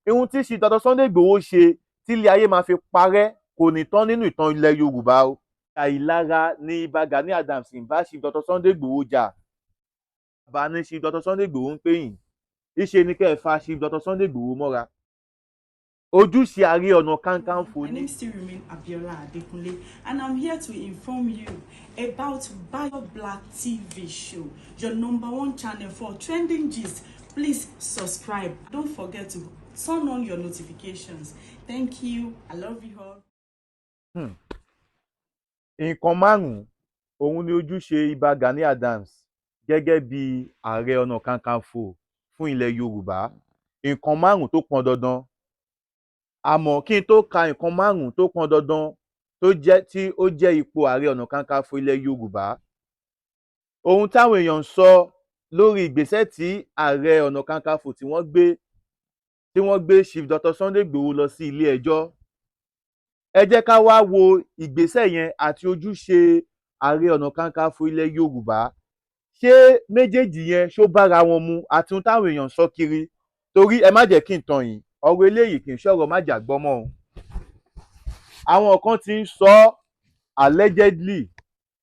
Ihun tí Chief Dr. Sunday Igboho ṣe tí ilé ayé máa fi parẹ́ kò ní tán nínú ìtàn ilẹ̀ Yorùbá o. Àìlára ni Ìbà Gani Adams ń bá Chief Dr. Sunday Igboho jà. Bá ní Chief Dr. Sunday Igboho ń pè yín, ìṣe ni kẹ́ ẹ fa Chief Dr. Sunday Igboho mọ́ra. Ojúṣe Ààrẹ Ọ̀nà Kakanfò My name still remains Abiola Adekunle, and I'm here to inform you about Bayo Black TV show, your #1 channel for trending gist. Please subscribe. Don't forget to turn on your notifications. Thank you. I love you all. Nǹkan márùn-ún òun ni ojúṣe Ìbà Gani Adams gẹ́gẹ́ bí Ààrẹ Ọ̀nà Kakanfò fún ilẹ̀ Yorùbá. Nǹkan márùn-ún tó pọn dandan. Àmọ́ kí n tó ka nǹkan márùn-ún tó pọn dandan tí ó jẹ́ ipò Ààrẹ Ọ̀nà Kakanfò ilẹ̀ Yorùbá, ohun táwọn èèyàn ń sọ lórí ìgbésẹ̀ tí Ààrẹ Ọ̀nà Kakanfò tí wọ́n gbé Chief Dr. Sunday Igboho lọ sí ilé ẹjọ́. Ẹ jẹ́ ká wá wo ìgbésẹ̀ yẹn àti ojúṣe Ààrẹ Ọ̀nà Kakanfò ilẹ̀ Yorùbá. Ṣé méjèèjì yẹn ṣó bára wọn mu àti ohun táwọn èèyàn ń sọ kiri? Torí ẹ má jẹ́ kí n tàn yín, ọ̀rọ̀ eléyìí kì í ṣọ̀rọ̀ má jà gbọ́mọ̀ o. Àwọn kan ti ń sọ allegedly,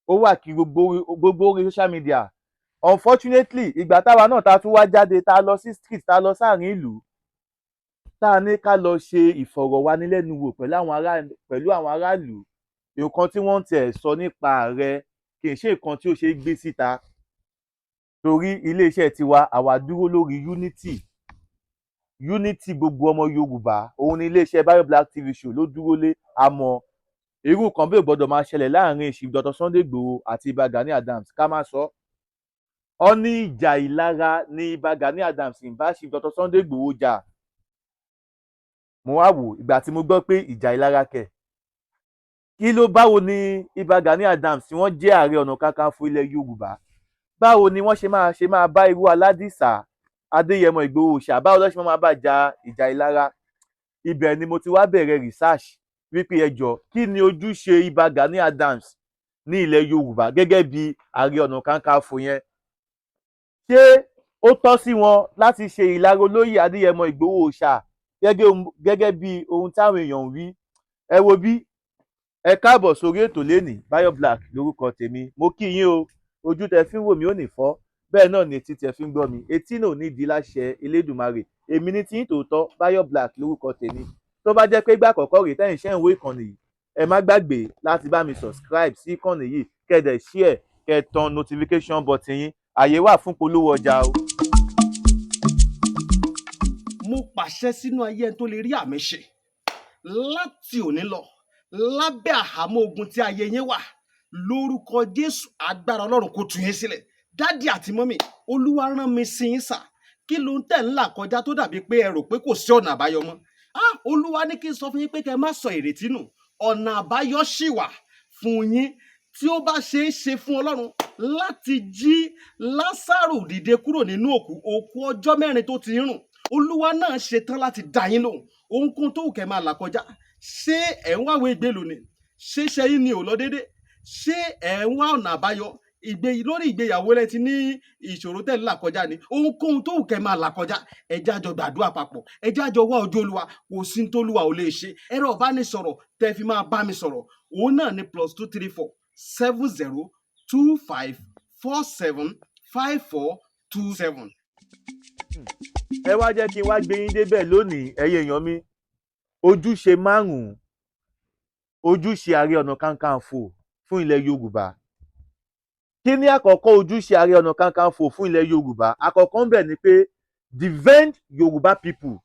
ó wà kí gbogbo orí social media. Unfortunately, ìgbà táwa náà ta tún wá jáde, ta lọ sí street, ta lọ sáàrin ìlú, tá ní ká lọ ṣe ìfọ̀rọ̀wánilẹ́nuwò pẹ̀lú àwọn aráàlú, nǹkan tí wọ́n tiẹ̀ sọ nípa ààrẹ kì í ṣe nǹkan tí ó ṣe é gbé síta. Torí iléeṣẹ́ tiwa àwa dúró lórí unity gbogbo ọmọ Yorùbá. Òun ni iléeṣẹ́ Bayo Black TV show ló dúró lé. Àmọ́ irú nǹkan bí ò gbọ́dọ̀ máa ṣẹlẹ̀ láàrin Chief Dr. Sunday Igboho àti Ìbà Gani Adams ká má sọ. Ó ní ìjà ìlara ni Ìbà Gani Adams ń bá Chief Dr. Sunday Igboho jà. Mo wá wò ìgbà tí mo gbọ́ pé ìjà ìlara kẹ̀. Báwo ni Ìbà Gani Adams tí wọ́n jẹ́ Ààrẹ Ọ̀nà Kakanfò ilẹ̀ Yorùbá, báwo ni wọ́n ṣe máa bá irú Aládìsá Adéyẹmọ Ìgbòho Òòṣà, báwo ló ṣe máa bá jà ìjà ìlara? Ibẹ̀ ni mo ti wá bẹ̀rẹ̀ research wípé ẹ jọ̀ọ́ kí ni ojúṣe Ìbà Gani Adams ní ilẹ̀ Yorùbá gẹ́gẹ́ bí Ààrẹ Ọ̀nà Kakanfò yẹn. Ṣé ó tọ́ sí wọn láti ṣe ìlara olóyè Adéyẹmọ Ìgbòho Òòṣà gẹ́gẹ́ bí ohun táwọn èèyàn ń wí? Ẹ wo bí. Ẹ káàbọ̀ sórí ètò lénìí. Bayo Black lórúkọ tèmi. Mo kí yín o. Ojú tẹ fi ń wò mí ò ní fọ́. Bẹ́ẹ̀ náà ni etí tẹ fi ń gbọ́ mi. Etí náà ò ní di láṣẹ Elédùmarè. Èmi ní tí ń tòótọ́ Bayo Black lórúkọ tèmi. Tó bá jẹ́ pé ìgbà àkọ́kọ́ rèé tẹ́yìn ṣẹ́ ń wo ìkànnì yìí, ẹ má gbàgbé láti bá mi subscribe sí ìkànnì yìí, kẹ́dẹ̀ share, kẹ́ tan notification button yín. Àyè wà fún polówó ọjà o. Mo pàṣẹ sínú ayé ẹni tó lè rí àmì ṣe láti òní lọ lábẹ́ àhámọ́ ogun tí ayé yín wà. Lórúkọ Jésù, agbára Ọlọ́run kó tú yín sílẹ̀. Dádì àti mọ́mì, Olúwa rán mi sí yín sà. Kí ló ń tẹ̀ ń là kọjá tó dàbí pé ẹ rò pé kò sí ọ̀nà àbáyọ mọ́? Olúwa ní kí n sọ fún yín pé kẹ́ má sọ ìrètí nù. Ọ̀nà àbáyọ ṣì wà fún yín tí ó bá ṣe é ṣe fún Ọlọ́run láti jí Lásárù dìde kúrò nínú òkú ọjọ́ 4 tó ti rùn. Olúwa náà ṣetán láti dá yín lóhùn. Ohunkóhun tó wù kẹ́ máa là kọjá. Ṣé ẹ̀ ń wáwé ìgbélú ni? Ṣé iṣẹ́ yín ni ò lọ déédé? Ṣé ẹ̀ ń wá ọ̀nà àbáyọ? Lórí ìgbéyàwó rẹ ti ní ìṣòro tẹ́ ń là kọjá ni. Ohunkóhun tó wù kẹ́ máa là kọjá. Ẹ jẹ́ á jọ gbàdúrà papọ̀. Ẹ jẹ́ á jọ wá ojú Olúwa. Kò sí ní t'Olúwa ò lè ṣe. Ẹ̀rọ ìbánisọ̀rọ̀ tẹ́ fi máa bá mi sọ̀rọ̀. Òun náà ni +234 70 25 47 5427. Ẹ wá jẹ́ kí n wá gbé yín débẹ̀ lónìí, ẹ̀yin èèyàn mi. Ojúṣe márùn-ún, ojúṣe Ààrẹ Ọ̀nà Kakanfò fún ilẹ̀ Yorùbá. Kí ni àkọ́kọ́ ojúṣe Ààrẹ Ọ̀nà Kakanfò fún ilẹ̀ Yorùbá? Àkọ́kọ́ ń bẹ̀ ni pé defend Yorùbá people.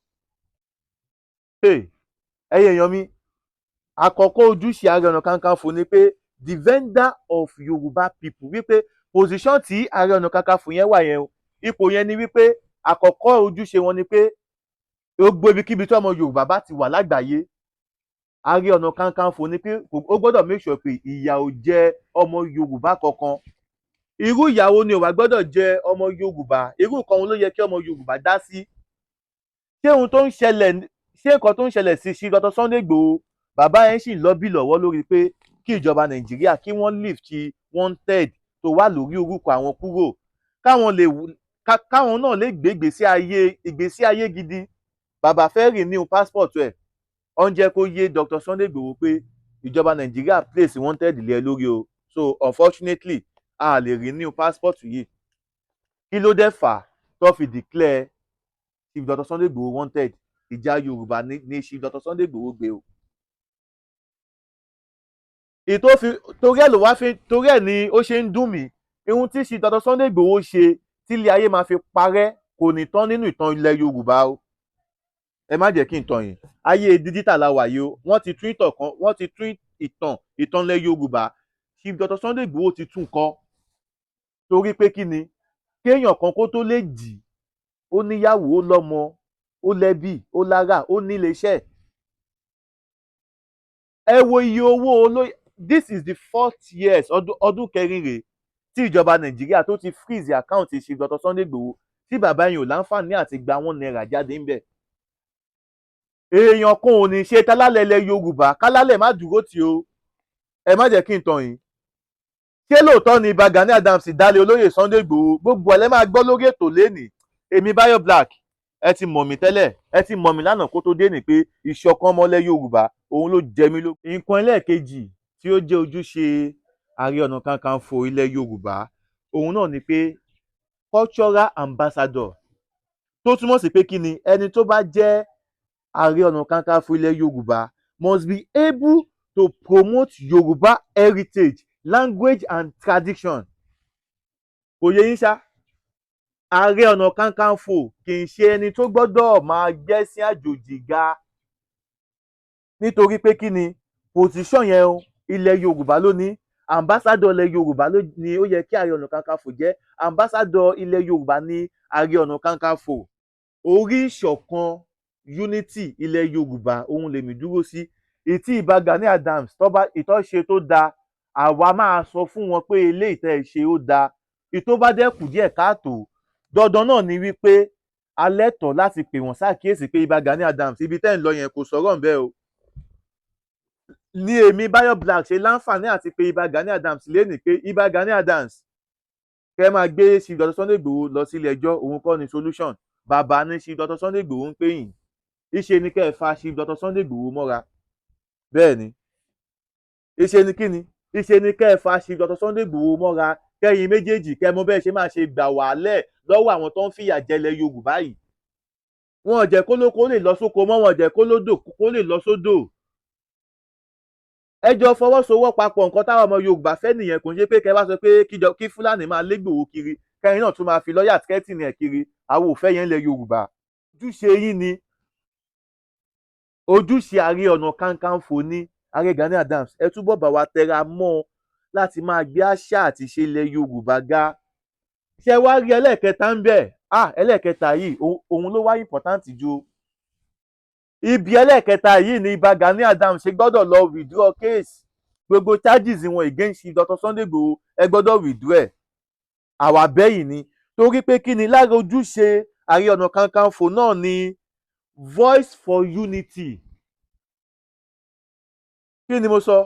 Ẹ̀yin èèyàn mi, àkọ́kọ́ ojúṣe Ààrẹ Ọ̀nà Kakanfò ni pé defender of Yorùbá people. Wípé position tí Ààrẹ Ọ̀nà Kakanfò yẹn wà yẹn, ipò yẹn ni wípé àkọ́kọ́ ojúṣe wọn ni pé gbogbo ibikíbi tí ọmọ Yorùbá bá ti wà lágbàáyé, Ààrẹ Ọ̀nà Kakanfò ni pé ó gbọ́dọ̀ make sure pé ìyà ò jẹ ọmọ Yorùbá kankan. Irú ìyàwó ni ò wá gbọ́dọ̀ jẹ ọmọ Yorùbá? Irú nǹkan wo ló yẹ kí ọmọ Yorùbá dá sí? Ṣé nǹkan tó ń ṣẹlẹ̀ sí Chief Dr. Sunday Igboho, bàbá yẹn sì ń lọ́bì lọ́wọ́ lórí pé kí ìjọba Nàìjíríà kí wọ́n lift wanted tó wà lórí orúkọ àwọn kúrò, káwọn náà lè gbé ìgbésí ayé gidi. bàbá fẹ́ renew passport ẹ̀ ó ń jẹ́ kó yé Dr. Sunday Igboho pé ìjọba Nàìjíríà place wanted lé lórí o, so unfortunately a lè renew passport yìí. Kí ló dé fà tó fi declare Chief Dr. Sunday Igboho wanted? Ìjà Yorùbá ní Chief Dr. Sunday Igboho gbé o. Torí ẹ̀ ni ó ṣe ń dùn mí, ohun tí Chief Dr. Sunday Igboho ṣe tílé ayé máa fi parẹ́ kò ní tán nínú ìtàn ilẹ̀ Yorùbá o. Ẹ má jẹ́ kí n tàn yín, ayé digital la wà yìí o, wọ́n ti tún ìtàn ilẹ̀ Yorùbá. Chief Dr. Sunday Igboho ti tún kọ, torí pé kí ni, kéèyàn kan kó tó lè jì, ó níyàwó, ó lọ́mọ, ó lẹ́bí, ó lára, ó nílé iṣẹ́. Ẹ wo iye owó olóyè. This is the 4th year, ọdún kẹrin rèé tí ìjọba Nàìjíríà tó ti freeze account Chief Dr. Sunday Igboho tí bàbá yẹn ò láǹfààní àti gba £1 jáde ńbẹ̀. Èèyàn kan ò ní ṣe tálálẹ̀ ilẹ̀ Yorùbá kálálẹ̀ má dúró tì o. Ẹ má jẹ́ kí n tàn yín. Ṣé lóòótọ́ ni Ìbà Gani Adams dálé olóyè Sunday Igboho? Gbogbo ẹ̀ lẹ́ máa gbọ́ lórí ètò lénìí. Èmi Bayo Black, ẹ ti mọ̀ mí tẹ́lẹ̀, ẹ ti mọ̀ mí lánàá kó tó dé ní pé ìṣọ̀kan ọmọlẹ̀ Yorùbá òun ló jẹ mí lógún. Nǹkan ẹlẹ́ẹ̀kejì tí ó jẹ́ ojúṣe Ààrẹ Ọ̀nà Kakanfò ilẹ̀ Yorùbá òun náà ni pé cultural ambassador, tó túmọ̀ sí pé kí ni, ẹni tó bá jẹ́ Ààrẹ Ọ̀nà Kakanfò ilẹ̀ Yorùbá must be able to promote Yorùbá heritage, language and tradition. Kò yé yín ṣá? Ààrẹ Ọ̀nà Kakanfò kì í ṣe ẹni tó gbọ́dọ̀ máa gbẹ́sìn àjòjì ga, nítorí pé kí ni, position yẹn o ilẹ̀ Yorùbá ló ní. Ambassador ilẹ̀ Yorùbá ni ó yẹ kí Ààrẹ Ọ̀nà Kakanfò jẹ́. Ambassador ilẹ̀ Yorùbá ní Ààrẹ Ọ̀nà Kakanfò. Orí ìṣọ̀kan unity ilẹ̀ Yorùbá òun lèmi dúró sí. Ìtí Ìbà Gani Adams ìtọ́ṣe tó dáa, àwa máa sọ fún wọn pé eléyìí tẹ́ ẹ ṣe ó dáa. Ìtó bá dẹ́kù díẹ̀ káàtó, dandan náà ni wípé a lẹ́tọ̀ọ́ láti pè wọ́n ṣàkíyèsí pé Ìbà Gani Adams ibi tẹ́ ń lọ yẹn kò sọ̀rọ̀ ńbẹ̀ o. Ní èmi Bayo Black ṣe láǹfààní àti pé Ìbà Gani Adams lénìí pé Ìbà Gani Adams, kẹ́ máa gbé Chief Dr. Sunday Igboho lọ sílé ẹjọ́, òun kọ́ ni solution. Bàbá ní Chief Dr. Sunday Igboho ń pè yín. Ìṣe ni kẹ́ ẹ fa Chief Dr. Sunday Igboho mọ́ra. Bẹ́ẹ̀ ni. Ìṣe ni kí ni? Ìṣe ni kẹ́ ẹ fa Chief Dr. Sunday Igboho mọ́ra, kẹ́yìn méjèèjì kẹ́ mọ bẹ́ẹ̀ ṣe máa ṣe gbà wàhálẹ̀ lọ́wọ́ àwọn tó ń fìyà jẹlẹ̀ Yorùbá yìí. Wọn ò jẹ́ kólókó lè lọ sóko mọ́, wọn ò jẹ́ kólódò kó lè lọ sódò. Ẹ jọ fọwọ́sowọ́ papọ̀, nǹkan táwọn ọmọ Yorùbá fẹ́ nìyẹn. Kò ń ṣe pé kẹ́ bá sọ pé kí Fúlàní máa lé Ìgbòho kiri, kẹ́yìn náà tún máa fi lọ́ọ̀yà threatening ẹ̀ kiri. Àwọn ò fẹ́ yẹn lẹ̀ Yorùbá. Ojúṣe yín ni, ojúṣe Ààrẹ Ọ̀nà Kakanfò ní Ààrẹ Gani Adams. Ẹ túbọ̀ bá wa tẹra mọ́ láti máa gbé àṣà àti ìṣe ilẹ̀ Yorùbá ga. Ṣé wá rí ẹlẹ́ẹ̀kẹta ń bẹ̀? Ẹlẹ́ẹ̀kẹta yìí òun ló wá important jù. Ibi ẹlẹ́ẹ̀kẹta yìí ni Ìbà Gani Adams ṣe gbọ́dọ̀ lọ withdraw case. Gbogbo charges wọn against Dr. Sunday Igboho ẹ gbọ́dọ̀ withdraw ẹ̀. Àwa bẹ́yìn ni, torí pé kí ni, lára ojúṣe Ààrẹ Ọ̀nà Kakanfò náà ni voice for unity. Kí ni mo sọ?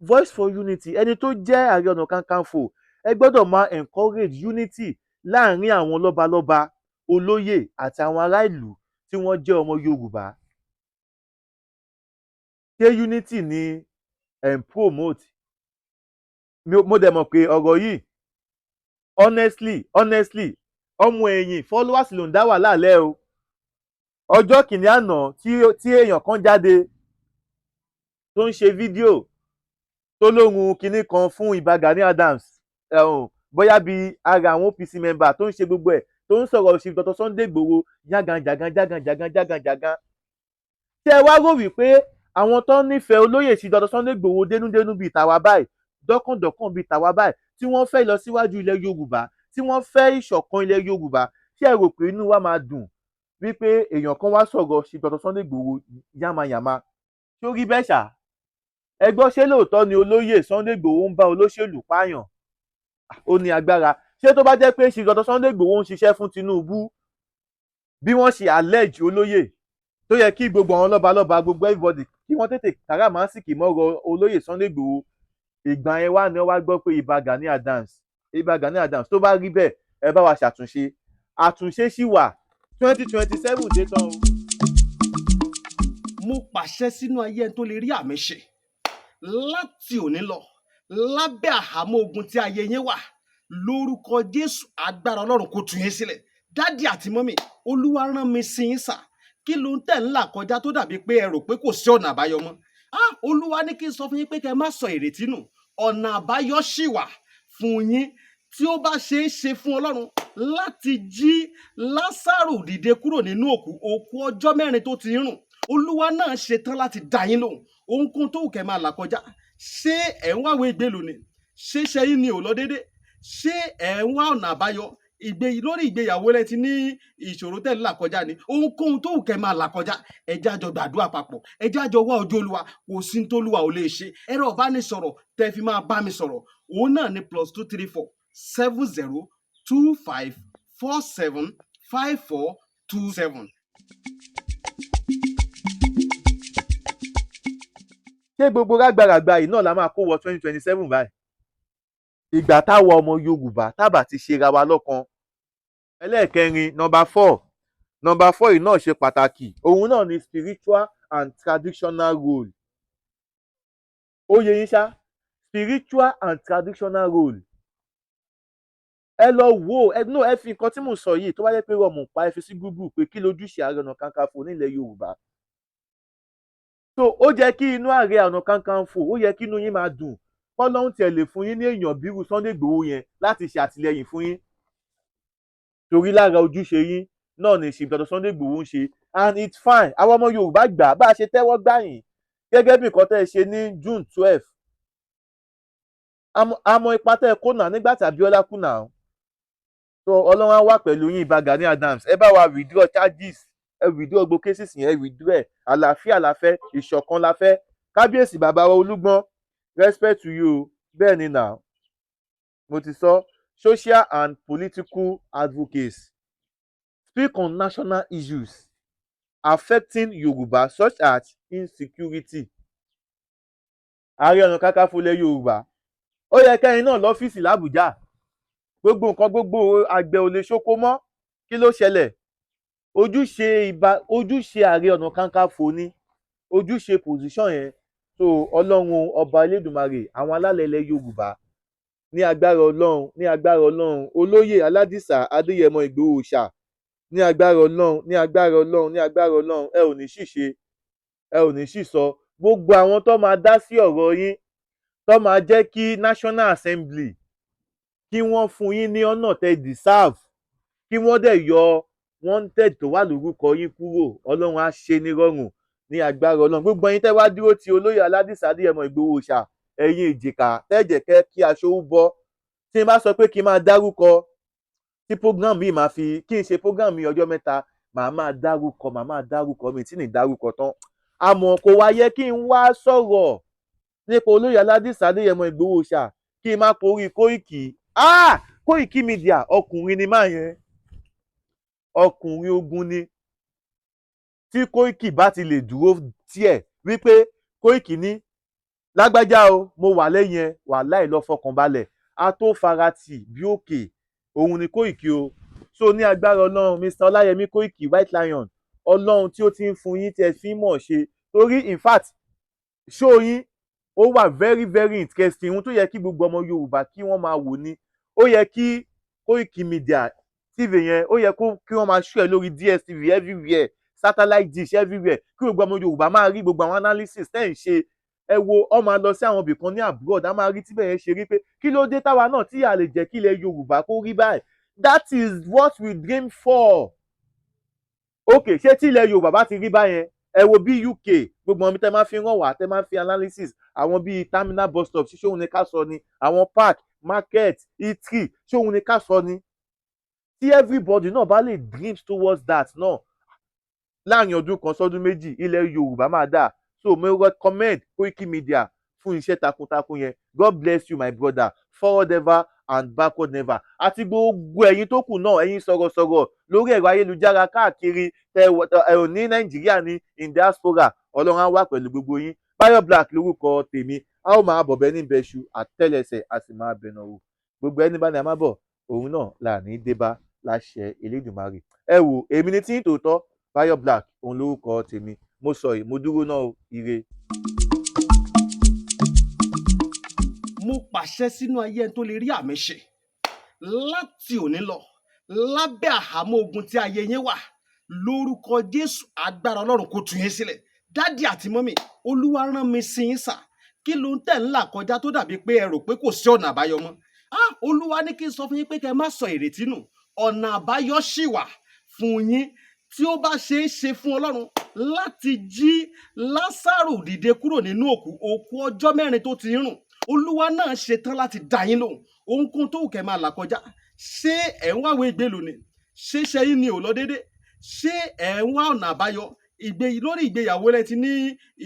Voice for unity. Ẹni tó jẹ́ Ààrẹ Ọ̀nà Kakanfò ẹ gbọ́dọ̀ máa encourage unity láàrin àwọn lọ́balọ́ba, olóyè àti àwọn ará ìlú tí wọ́n jẹ́ ọmọ Yorùbá. Ṣé unity ni promote? Mo dẹ̀ mọ̀ pé ọ̀rọ̀ yìí honestly ọmọ ẹ̀yìn followers ló ń dá wà lálẹ́ o. Ọjọ́ kìíní àná tí èèyàn kan jáde tó ń ṣe fídíò tó lóhun kinní kan fún Ìbà Gani Adams, bóyá bí ara àwọn OPC member tó ń ṣe gbogbo ẹ̀, tó ń sọ̀rọ̀ Chief Dr. Sunday Igboho jágan. Ṣé ẹ wá rò wípé àwọn tó nífẹ̀ẹ́ olóyè Chief Dr. Sunday Igboho dénúdénú bíi tàwa báyìí, dọ́kàndọ́kàn bíi tàwa báyìí, tí wọ́n fẹ́ lọ síwájú ilẹ̀ Yorùbá, tí wọ́n fẹ́ ìṣọ̀kan ilẹ̀ Yorùbá, ṣé ẹ rò pé inú wa máa dùn wípé èèyàn kan wá sọ̀rọ̀ Chief Dr. Sunday Igboho yàmàyàmà? Ṣé ó rí bẹ́ẹ̀ ṣá? Ẹ gbọ́, ṣé lóòótọ́ ni olóyè Sunday Igboho ń bá olóṣèlú pààyàn? Ó ní agbára. Ṣé tó bá jẹ́ pé Chief Dr. Sunday Igboho ń ṣiṣẹ́ fún Tinubu bí wọ́n ṣe allege olóyè, tó yẹ kí gbogbo àwọn lọ́balọ́ba, gbogbo everybody kí wọ́n tètè káràmásìkì mọ́rọ̀ olóyè Sunday Igboho, ìgbà yẹn wá ni wọ́n wá gbọ́ pé Ìbà Gani Adams tó bá rí bẹ́ẹ̀, ẹ bá wa ṣàtúnṣe. Àtúnṣe ṣì wà. 2027 dé tán o. mo pàṣẹ sínú ayé ẹni tó lè rí àmì ṣe láti òní lọ lábẹ́ àhámọ́ ogun tí ayé yín wà lórúkọ Jésù agbára Ọlọ́run kó tú yín sílẹ̀. Dádì àti mọ́mì, Olúwa rán mi sí yín sà. Kí ló ń tẹ̀ ń là kọjá tó dàbí pé ẹ rò pé kò sí ọ̀nà àbáyọ mọ́? Olúwa ní kí n sọ fún yín pé kẹ́ má sọ ìrètí nù. Ọ̀nà àbáyọ ṣì wà fún yín tí ó bá ṣeé ṣe fún Ọlọ́run láti jí Lásárù dìde kúrò nínú òkú ọjọ́ 4 tó ti rùn. Olúwa náà ṣetán láti dá yín lóhùn. Ohunkóhun tó wù kẹ́ máa là kọjá. Ṣé ẹ̀ ń wáwé ìgbélú ni? Ṣé iṣẹ́ yín ni ò lọ déédé? Ṣé ẹ̀ ń wá ọ̀nà àbáyọ? Lórí ìgbéyàwó rẹ ti ní ìṣòro tẹ́ ń là kọjá ni. Ohunkóhun tó wù kẹ́ máa là kọjá. Ẹ jẹ́ á jọ gbàdúrà papọ̀. Ẹ jẹ́ á jọ wá ojú Olúwa. Kò sí ní t'Olúwa ò lè ṣe. Ẹ̀rọ ìbánisọ̀rọ̀ tẹ́ fi máa bá mi sọ̀rọ̀. Òun náà ni +234 70 25 47 5427. ṣé gbogbo rágbàràgbà yìí náà la máa kó wọ 2027 báyìí? Ìgbà táwọn ọmọ Yorùbá tábà ti ṣera wa lọ́kan. Ẹlẹ́ẹ̀kẹrin, number 4 yìí náà ṣe pàtàkì. Òun náà ni spiritual and traditional role. Ó yé yín ṣá? Spiritual and traditional role. Ẹ lọ wò ó, ẹ fi nǹkan tí mò ń sọ yìí tó bá yẹ pé rọmù pa ẹ fi sí Google pé kí lójúṣe Ààrẹ Ọ̀nà Kakanfò nílẹ̀ Yorùbá. So ó jẹ́ kí inú Ààrẹ Ọ̀nà Kakanfò ó yẹ kí inú yín máa dùn. Ọlọ́run tiẹ̀ lè fún yín ní èèyàn bírú Sunday Igboho yẹn láti ṣe àtìlẹyìn fún yín. Torí lára ojúṣe yín náà ni Chief Dr. Sunday Igboho ń ṣe, and it's fine. Àwọn ọmọ Yorùbá gbà bá a ṣe tẹ́wọ́ gbà yín gẹ́gẹ́ bí nǹkan tẹ́ ẹ ṣe ní June 12. Àmọ́ ipa tẹ́ ẹ kó náà nígbà tí Abíọ́lá kú náà. So Ọlọ́run á wà pẹ̀lú yín, Ìbà Gani Adams. Ẹ bá wa withdraw charges, ẹ withdraw gbogbo cases yẹn, ẹ withdraw ẹ̀. Àlàáfíà la fẹ́, ìṣọ̀kan la fẹ́. Kábíyèsí bàbá wa Olúgbọ́n, respect to you. Bẹ́ẹ̀ ni now, mo ti sọ, social and political advocates speak on national issues affecting Yorùbá such as insecurity. Ààrẹ Ọ̀nà Kakanfò ilẹ̀ Yorùbá, ó yẹ kẹ́yìn náà lọ́fíìsì l'Àbújá. Gbogbo nǹkan gbogbo àgbẹ̀ ò lè ṣoko mọ́. Kí ló ṣẹlẹ̀? Ojúṣe Ààrẹ Ọ̀nà Kakanfò ni, ojúṣe position yẹn. So Ọlọ́run ọba Elédùmarè, àwọn alálẹ̀ ilẹ̀ Yorùbá, ní agbára Ọlọ́run, olóyè Aládìsá Adéyẹmọ Ìgbòho Òòṣà, ní agbára Ọlọ́run, ẹ ò ní ṣìṣe, ẹ ò ní ṣìsọ. Gbogbo àwọn tó máa dá sí ọ̀rọ̀ yín, tó máa jẹ́ kí National Assembly kí wọ́n fún yín ní ọ̀nà tẹ́ deserve, kí wọ́n dẹ̀ yọ wanted tó wà lórúkọ yín kúrò. Ọlọ́run á ṣe ní rọrùn ní agbára Ọlọ́run. Gbogbo ẹ̀yin tẹ́ wá dúró ti olóyè Aládìsá Adéyẹmọ Ìgbòho Òòṣà, ẹ̀yin èjìká tẹ́jẹ̀kẹ́ kí aṣọ ó bọ́. Tí n bá sọ pé kí n máa dárúkọ, tí program yìí máa fi kí n ṣe program yìí ọjọ́ 3, màá máa dárúkọ mi tí ní dárúkọ tán. Àmọ́ kò wá yẹ kí n wá sọ̀rọ̀ nípa olóyè Aládìsá Adéyẹmọ Ìgbòho Òòṣà kí n má porí Kóìkì. Kóìkì Media, ọkùnrin ni máa yẹn, ọkùnrin ogun ni. Tí Kóìkì bá ti lè dúró tiẹ̀ wípé Kóìkì ní lágbájá o, mo wà lẹ́yìn ẹ, wàláhì lọ fọkàn balẹ̀, a tó faratì bí òkè. Òun ni Kóìkì o. So ní agbára Ọlọ́run, Mr. Ọláyẹmí Kóìkì White Lion, Ọlọ́run tí ó ti ń fún yín tí ẹ fi ń mọ̀ ṣe. Torí in fact show yín ó wà very very interesting. Ohun tó yẹ kí gbogbo ọmọ Yorùbá kí wọ́n máa wò ni. Ó yẹ kí Kóìkì Media TV yẹn, ó yẹ kí wọ́n máa show ẹ lórí DSTV everywhere, satellite dish everywhere, kí gbogbo ọmọ Yorùbá máa rí gbogbo àwọn analysis tẹ́ ń ṣe. Ẹ wo, ọ máa lọ sí àwọn ibì kan ní abroad, a máa rí tíbẹ̀ yẹn ṣe rí pé kí ló dé táwa náà tí a lè jẹ́ kí ilẹ̀ Yorùbá kó rí báyìí. That is what we dream for. Okay, ṣé tí ilẹ̀ Yorùbá bá ti rí báyẹn, ẹ wo bí UK, gbogbo ọmọ mi tẹ́ máa fi ràn wá, tẹ́ máa fi analysis, àwọn bíi terminal bus stop, ṣé òun ni ká sọ ni, àwọn park, market, eatery, ṣé òun ni ká sọ ni. Tí everybody náà bá lè dream towards that náà, láàrin ọdún kan sọ́dún méjì, ilẹ̀ Yorùbá máa dáa. So mo recommend Koiki Media fún iṣẹ́ takuntakun yẹn. God bless you my brother, forward ever and backward never. Àti gbogbo ẹ̀yin tó kù náà, ẹ̀yin sọ̀rọ̀sọ̀rọ̀ lórí ẹ̀rọ ayélujára káàkiri ẹ̀rọ ní Nàìjíríà ní in diaspora, Ọlọ́run á wà pẹ̀lú gbogbo yín. Bayo Black lórúkọ tèmi, a ó máa bọ̀bẹ̀ ní bẹ́ṣu àtẹ́lẹsẹ̀, a sì máa bẹ̀nà wò. Gbogbo ẹni bá ní a máa bọ̀, òun náà là ní débá láṣẹ Elédùmarè. Ẹ wò, èmi ni tí ń tòótọ́, Bayo Black, òun lórúkọ tèmi. mo sọ yìí mo dúró náà o, ire. mo pàṣẹ sínú ayé ẹni tó lè rí àmì ṣe láti òní lọ lábẹ́ àhámọ́ ogun tí ayé yín wà lórúkọ Jésù agbára Ọlọ́run kó tú yín sílẹ̀. Dádì àti mọ́mì, Olúwa rán mi sí yín sà. Kí ló ń tẹ̀ ń là kọjá tó dàbí pé ẹ rò pé kò sí ọ̀nà àbáyọ mọ́? Olúwa ní kí n sọ fún yín pé kẹ́ ẹ má sọ ìrètí nù. Ọ̀nà àbáyọ ṣì wà fún yín tí ó bá ṣe é ṣe fún Ọlọ́run láti jí Lásárù dìde kúrò nínú òkú ọjọ́ 4 tó ti rùn. Olúwa náà ṣetán láti dá yín lóhùn. Ohunkóhun tó wù kẹ́ máa là kọjá. Ṣé ẹ̀ ń wáwé ìgbélú ni? Ṣé iṣẹ́ yín ni ò lọ déédé? Ṣé ẹ̀ ń wá ọ̀nà àbáyọ? Lórí ìgbéyàwó rẹ ti ní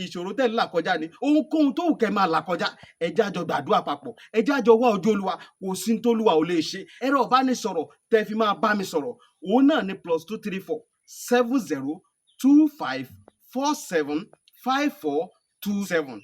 ìṣòro tẹ́ ń là kọjá ni. Ohunkóhun tó wù kẹ́ máa là kọjá. Ẹ jẹ́ á jọ gbàdúrà papọ̀. Ẹ jẹ́ á jọ wá ojú Olúwa. Kò sí ní t'Olúwa ò lè ṣe. Ẹ̀rọ ìbánisọ̀rọ̀ tẹ́ fi máa bá mi sọ̀rọ̀. Òun náà ni +234 70 25 47 54 27.